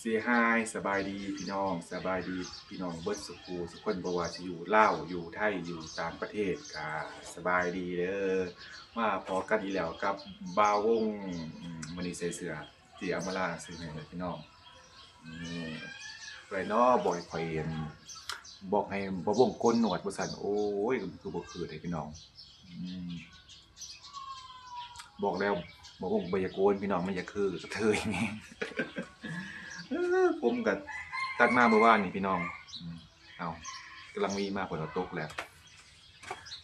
เสียหายสบายดีพี่น้องสบายดีพี่น้องเบิร์ดสุขูสุขคนบว่าจะอยู่ลาวอยู่ไทยอยู่ต่างประเทศก็สบายดีเด้อมาพอกันอีกแล้วกับบาวงมื้อนี้ใส่เสื้อที่เอามาล่าซื้อให้เลยพี่น้องอืมไปเนาะบ่อยข่อยเห็นบอกให้บ่วงโกนหนวดบ่ซั่นโอ้ยคือบ่คือเด้พี่น้องอืมบอกแล้วบ่วงบ่อยากโกนพี่น้องมันอยากคือกระเทยนี่ ผมก็ตัดมาเมื่อวานนี่พี่น้องเอากำลังมีมาฝนตกแล้ว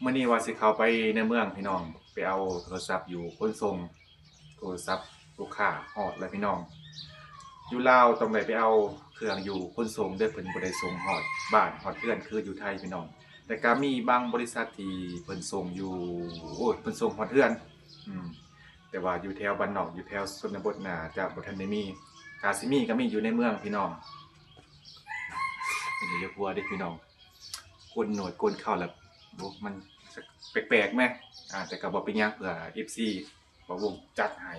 มื้อนี้ว่าสิเข้าไปในเมืองพี่น้องไปเอาโทรศัพท์อยู่ขนส่งโทรศัพท์ลูกค้าฮอดแล้วพี่น้องอยู่ลาวต้องได้ไปเอาเครื่องอยู่ขนส่งเด้อเพิ่นบ่ได้ส่งฮอดบ้านฮอดเรือนคืออยู่ไทยพี่น้องแต่ก็มีบางบริษัทที่เพิ่นส่งอยู่โอ้ยเพิ่นส่งฮอดเรือนอืมแต่ว่าอยู่แถวบ้านนอกอยู่แถวชนบทน่าจะบ่ทันได้มีถ้าสิมีก็มีอยู่ในเมืองพี่น้องเป็นอย่าพัวเด้พี่น้องโกนหนวดโกนเข้าแล้วโอ้มันแปลกๆไหมแต่ก็บ่เป็นหยังเผื่อ FC บ่วงจัดให้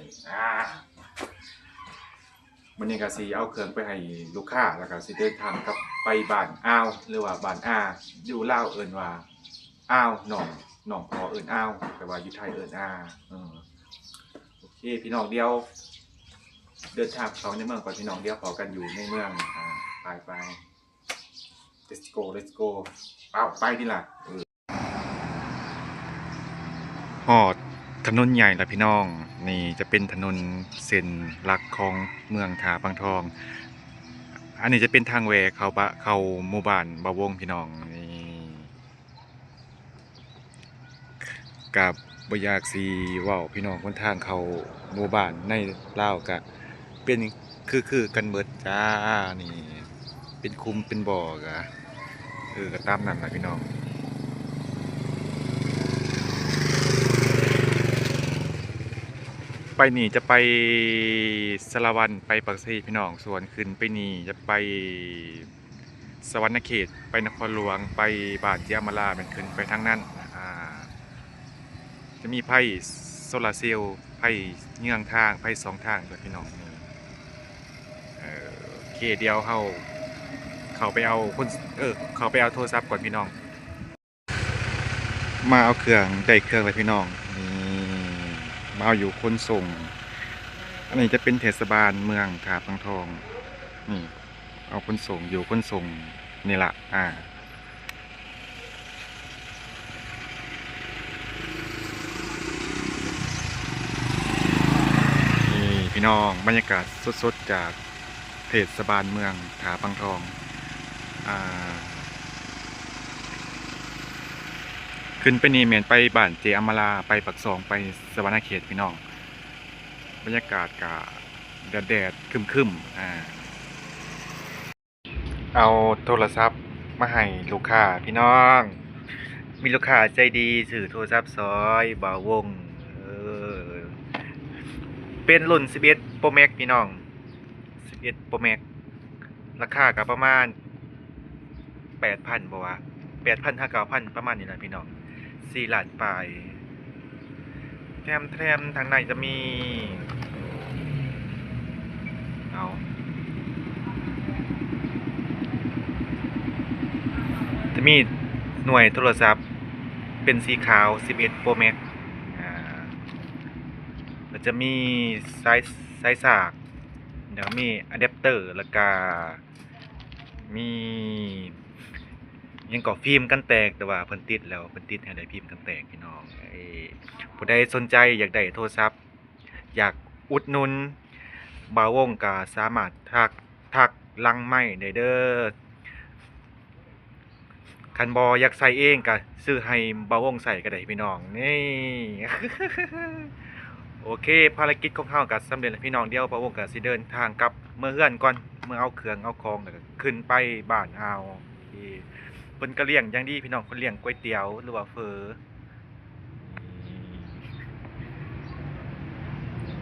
มื้อนี้ก็สิเอาเครื่องไปให้ลูกค้าแล้วก็สิเดินทางกลับไปบ้านอ้าวหรือว่าบ้านอาอยู่ลาวเอิ้นว่าอ้าวน้องพ่อเอิ้นอ้าวแต่ว่าอยู่ไทยเอิ้นอาโอเคพี่น้องเดียวเดินทางเข้าในเมืองก่อนพี่น้องเดียวพอกันอยู่ในเมืองไป let's go ไปทีละฮอดถนนใหญ่ละพี่น้องนี่จะเป็นถนนเส้นหลักของเมืองท่าบางทองอันนี้จะเป็นทางแหวกเข้าหมู่บ้านบ่าวงพี่น้องนี่กับบ่อยากสิเว้าพี่น้องคนทางเข้าหมู่บ้านในลาวก็เป็นคือกันเบิดจ้านี่เป็นคุมเป็นบ่อก็ตามนั้นล่ะพี่น้องไปนี่จะไปสารวันไปปักเสพี่น้องส่วนขึ้นไปนี่จะไปสวรรณเขตไปนครหลวงไปบ้านเจียมาลาเป็นขึ้นไปทางนั้นจะมีไพ่โซลาเซลล์ไพ่เงื่องทางไพ่สองทางด้วยพี่น้องเคเดียวเขาไปเอาเขาไปเอาโทรศัพท์ก่อนพี่น้องมาเอาเครื่องได้เครื่องเลยพี่น้องนี่มาเอาอยู่ขนส่งอันนี้จะเป็นเทศบาลเมืองท่าบางทองนี่เอาขนส่งอยู่ขนส่งนี่แหละนี่พี่น้องบรรยากาศสดๆจากเทศบาลเมืองท่าบางทองขึ้นไปนี่เหมือนไปบ้านเจอมาลาไปปักซองไปสวรรณเขตพี่น้องบรรยากาศกะแดดครึมเอาโทรศัพท์มาให้ลูกค้าพี่น้องมีลูกค้าใจดีซื้อโทรศัพท์ซอยบ่าววงเป็นรุ่น11 Pro Max พี่น้อง11 Pro Max ราคาก็ประมาณ 8,000บ่วะ8,000 ถ้า 9,000 ประมาณนี้แหละพี่น้อง4 ล้านปลายแถมทางในจะมีจะมีหน่วยโทรศัพท์เป็นสีขาว11 Pro Max แล้วจะมีสายสากเดี๋ยวมีอะแดปเตอร์แล้วก็มียังก่อฟิล์มกันแตกแต่ว่าเพิ่นติดแล้วเพิ่นติดให้ได้ฟิล์มกันแตกพี่น้องผู้ใดสนใจอยากได้โทรศัพท์อยากอุดหนุนบ่าววงก็สามารถทักลังไม้ได้เด้อคันบ่อยากใส่เองก็ซื้อให้บ่าววงใส่ก็ได้พี่น้องนี่ โอเคภารกิจของเราก็สำเร็จแล้วพี่น้องเดียวบ่าววงก็สิเดินทางกลับเมื่อเฮือนก่อนเมื่อเอาเครื่องเอาของแล้วก็ขึ้นไปบ้านเอาเพิ่นก็เลี้ยงอย่างดีพี่น้องเพิ่นเลี้ยงก๋วยเตี๋ยวหรือว่าเฟอ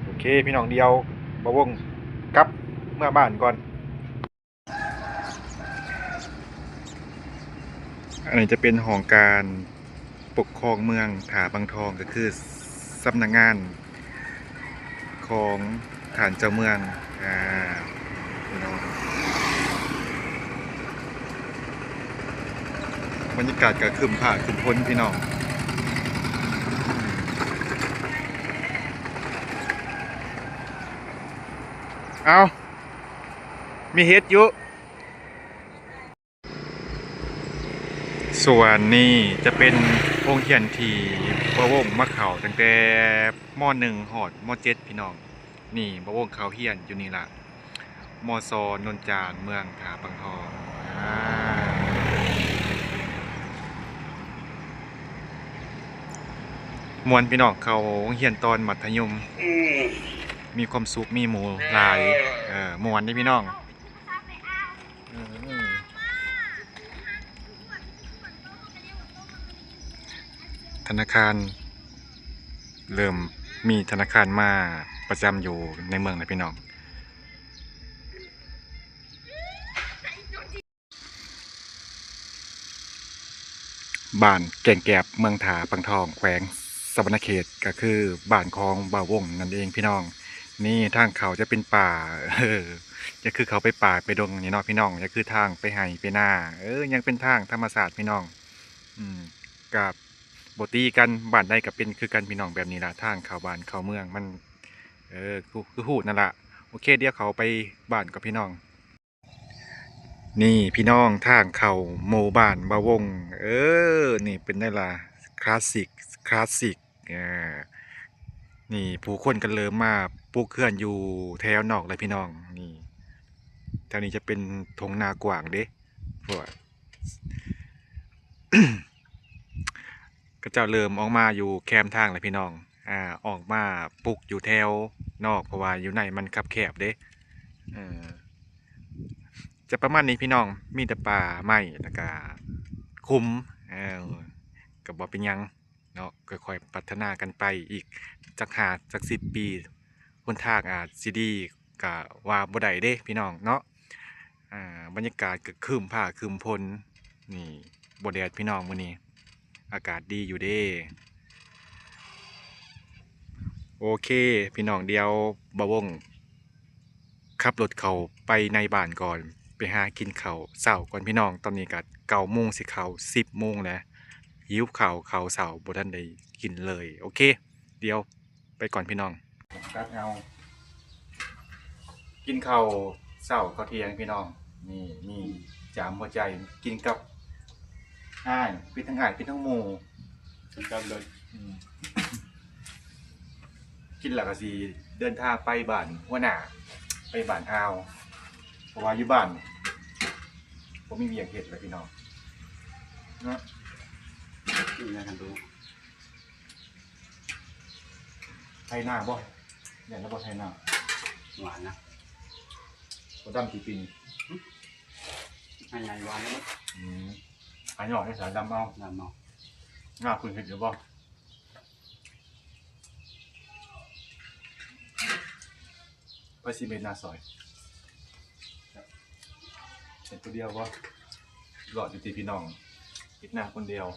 โอเคพี่น้องเดียวบ่าวงกลับเมื่อบ้านก่อนอันนี้จะเป็นห้องการปกครองเมืองท่าบางทองก็คือสำนักงานของฐานเจ้าเมือง พี่น้องบรรยากาศก็ครึมผ้าครึมพ้นพี่น้องเอามีเฮ็ดอยู่ส่วนนี้จะเป็นโรงเรียนที่บ่วงมาเข้าตั้งแต่ม .1 ฮอดม .7 พี่น้องนี่บ่วงเข้าเรียนอยู่นี่ล่ะมซนนจานเมืองถาปังทองอ่ามวนพี่น้องเขาโรงเรียนตอนมัธยมมีความสุขมีหมู่หลายมวนนี่พี่น้องธนาคารเริ่มมีธนาคารมาประจำอยู่ในเมืองนะพี่น้องบ้านแก่งแกบเมืองถาปังทองแขวงสะวรรณเขตก็คือบ้านของบ่าววงนั่นเองพี่น้องนี่ทางเขาจะเป็นป่าจะคือเขาไปป่าไปดงนี่เนาะพี่น้องจะคือทางไปไห่ไปหน้ายังเป็นทางธรรมศาสตร์พี่น้องกับบตีกันบ้านใดกับเป็นคือกันพี่น้องแบบนี้ละทางเข้าบ้านเข้าเมืองมันคือหูนั่นละโอเคเดี๋ยวเขาไปบ้านกับพี่น้องนี่พี่น้องทางเข้าหมู่บ้านบ่าวงนี่เป็นได้ละคลาสสิกคลาสสิกนี่ผู้คนกันเริ่มมาปลูกเขื่อนอยู่แถวนอกเลยพี่น้องนี่แถวนี้จะเป็นทงนากว้างเด้พวก ก็จะเริ่มออกมาอยู่แคมทางเลยพี่น้องออกมาปลูกอยู่แถวนอกเพราะว่าอยู่ในมันคับแคบเด้เออจะประมาณนี้พี่น้องมีแต่ป่าไม้แล้วก็คุ้มเออก็บ่เป็นหยังเนาะค่อยๆพัฒนากันไปอีกจัก10 ปีหนทางอาจสิดีก็ว่าบ่ได้เด้พี่น้องเนาะบรรยากาศก็ครึ้มฟ้าครึ้มฝนนี่บ่แดดพี่น้องมื้อนี้อากาศดีอยู่เด้โอเคพี่น้องเดียวบ่าวงขับรถเข้าไปในบ้านก่อนไปหากินข้าวเช้าก่อนพี่น้องตอนนี้ก็9 โมงสิเข้า10 โมงแล้วหิวข้าวเช้าบ่ทันได้กินเลยโอเคเดี๋ยวไปก่อนพี่น้องกัดเอากินข้าวเช้าข้าวเที่ยงพี่น้องนี่มีจามหัวใจกินกับเป็นทั้งอ้ายเป็นทั้งหมู่กินกับเลยกินแล้วก็สิเดินทางไปบ้านหัวหน้าไปบ้านอาวเพราะว่าอยู่บ้านผมมีเวียงเห็ดเลยพี่น้องนะนี่นะกันดูไทยหน้าบ่เนี่ยแล้วบ่ไทยหน้าหวานนะก็ดำกี่ปีให้ใหญ่หวานแล้วหายหน่อยให้สายดำเอาหน้าคุณเห็ดเดี๋ยวบ่ไปซีเมนต์หน้าซอยเห็นตัวเดียวบ่หลอดอยู่ที่พี่น้องคิดหน้าคนเดียว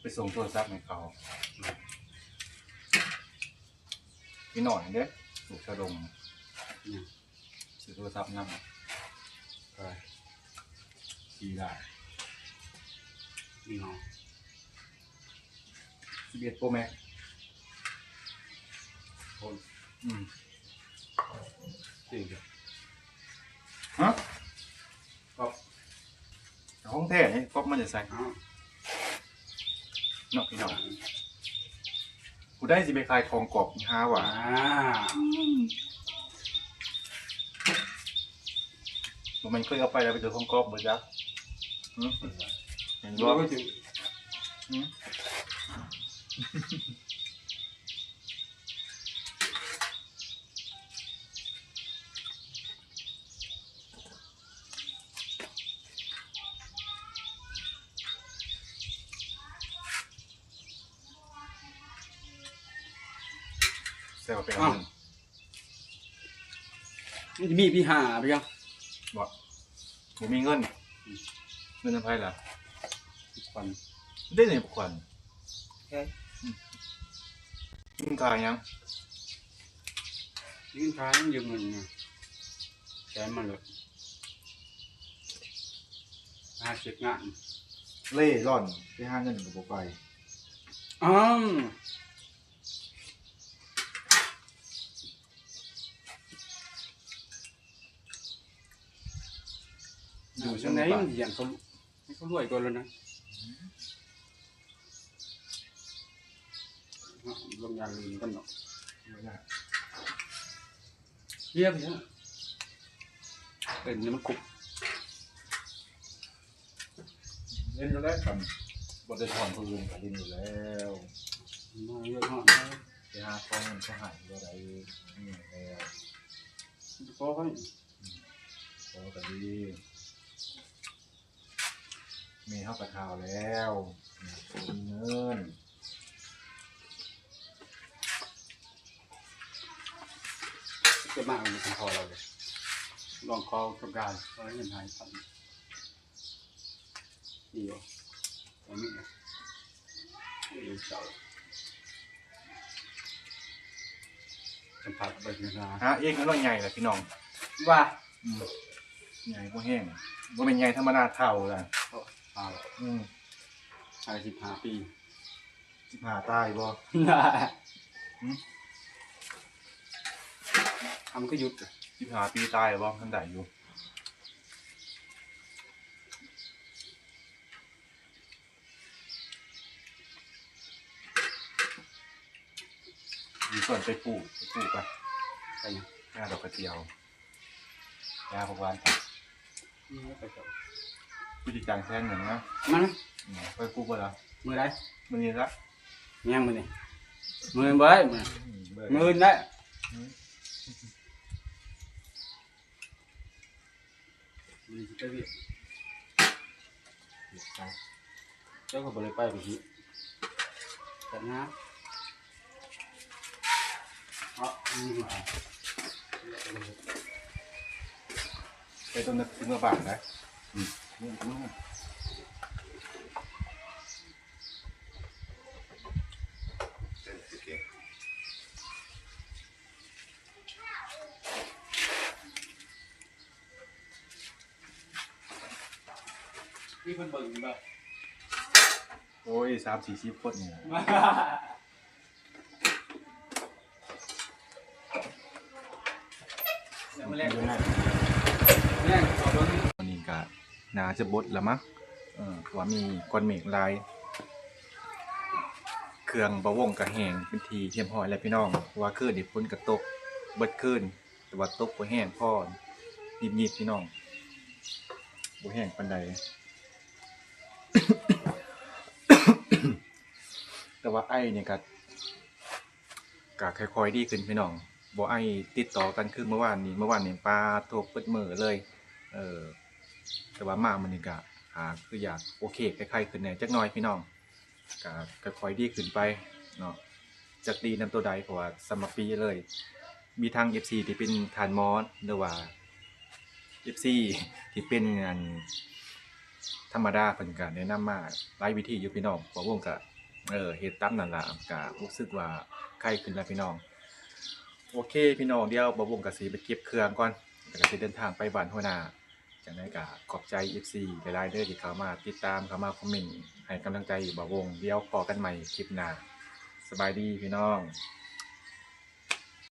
ไปส่งโทรศัพท์ให้เขาพี่หน่อยเด้สุกชะดงซื้อโทรศัพท์นั่งไปขี่ได้เนาะ11 Pro Max จริงฮะก๊อปห้องแท้นี่ก๊อปมันจะใส่เนาะพี่น้องกูได้สิไปขายของกรอบห้าว่ะมันเคยเอาไปแล้วไปเจอของกรอบเหมือนจ๊ะเห็นว่า แต่ว่าไปเอาเงิน มันจะมีพี่หาไปยัง บ่ผมมีเงินเงินทำไพ่ล่ะ ทุกคน ได้ไหนบุคคล แค่ กินกายยัง ยืนท้ายยืมเงินไงแกมาเลยเช็คงาน เล่ร่อนไปหาเงินกับบ่ไป อ้าวอยู่ช่วงไหนมันอย่างเขาให้เขารวยก่อนแล้วนะลงยาลืมกันหรอกเยี่ยมเนี่ยเป็นนี่มันคุก เล่นแล้วกันบ่ได้ถอนคนอื่นก็เล่นอยู่แล้ว มาเยอะมาก ไปหาของมันก็หายบ่ได้นี่แล้ว พอเขา พอก็ดีมีเฮากระทาวแล้วมีเงิน จะมาเป็นคอเราเลยลองคอประการเราให้เงินหายพันเดียวตรงนี้เดี๋ยวเสาสัมผัสไปถึงนา ฮะเองก็น้อยใหญ่แหละพี่น้อง ว่า ใหญ่บ่แห้งบ่เป็นใหญ่ธรรมดาเท่าล่ะ เอา อะไร15 ปี 15ตายบ่ ทำก็หยุด 15ปีตายบ่ทันได้อยู่มีส่วนไปปลูกไป ไปยัง หน้าดอกกระเจียวยาพวกวานไป ไปเถอะ วิธีการแทนอย่างนะ มัน ไปปลูกบ่ล่ะ มือได้ มื้อนี้ละ ยังมือนี่มือเบ้ยมือได้มือจะไปวิ่งเจ้าก็บริไปหิแต่นะไปต้นนึกถึงบาทนะนี่คนเบิ่งแบบ โอ้ย30-40คนเนี่ย ยังไม่แรกแรกขอเบิ่ง วันนี้ก็น่าจะบดแล้วมั้งว่ามีก้อนเมฆลาย เครื่องบะวงกระแหงเป็นทีเทียมหอยแล้วพี่น้องว่าคืนนี่ฝนกระตกเบิดคืนแต่ว่าตกบ่แห้งพอยิบๆพี่น้องบ่แห้งปานใด แต่ว่าไอ้เนี่ยก็ค่อยๆดีขึ้นพี่น้องบ่ไอ้ติดต่อกันคือเมื่อวานนี่ปลาโทกเปิดมื้อเลยแต่ว่ามามื้อนี้ก็คืออยากโอเคคล้ายๆขึ้นแหน่จักหน่อยพี่น้องก็ค่อยๆดีขึ้นไปเนาะจักดีนำตัวใดเพราะว่าสำหรับปีเลย มีทาง FC ที่เป็นทานมอสหรือว่า FC ที่เป็นงานธรรมดาเพิ่นก็แนะนำมาหลายวิธีอยู่พี่น้องบ่วงก็เฮ็ดตามนั่นล่ะก็รู้สึกว่าไข้ขึ้นแล้วพี่น้องโอเคพี่น้องเดี๋ยวบ่วงก็สิไปเก็บเครื่องก่อนแล้วก็สิเดินทางไปบ้านหัวหน้าจังได๋ก็ขอบใจ FC หลายๆเด้อที่เข้ามาติดตามเข้ามาคอมเมนต์ให้กำลังใจบ่วงเดี๋ยวพอกันใหม่คลิปหน้าสบายดีพี่น้อง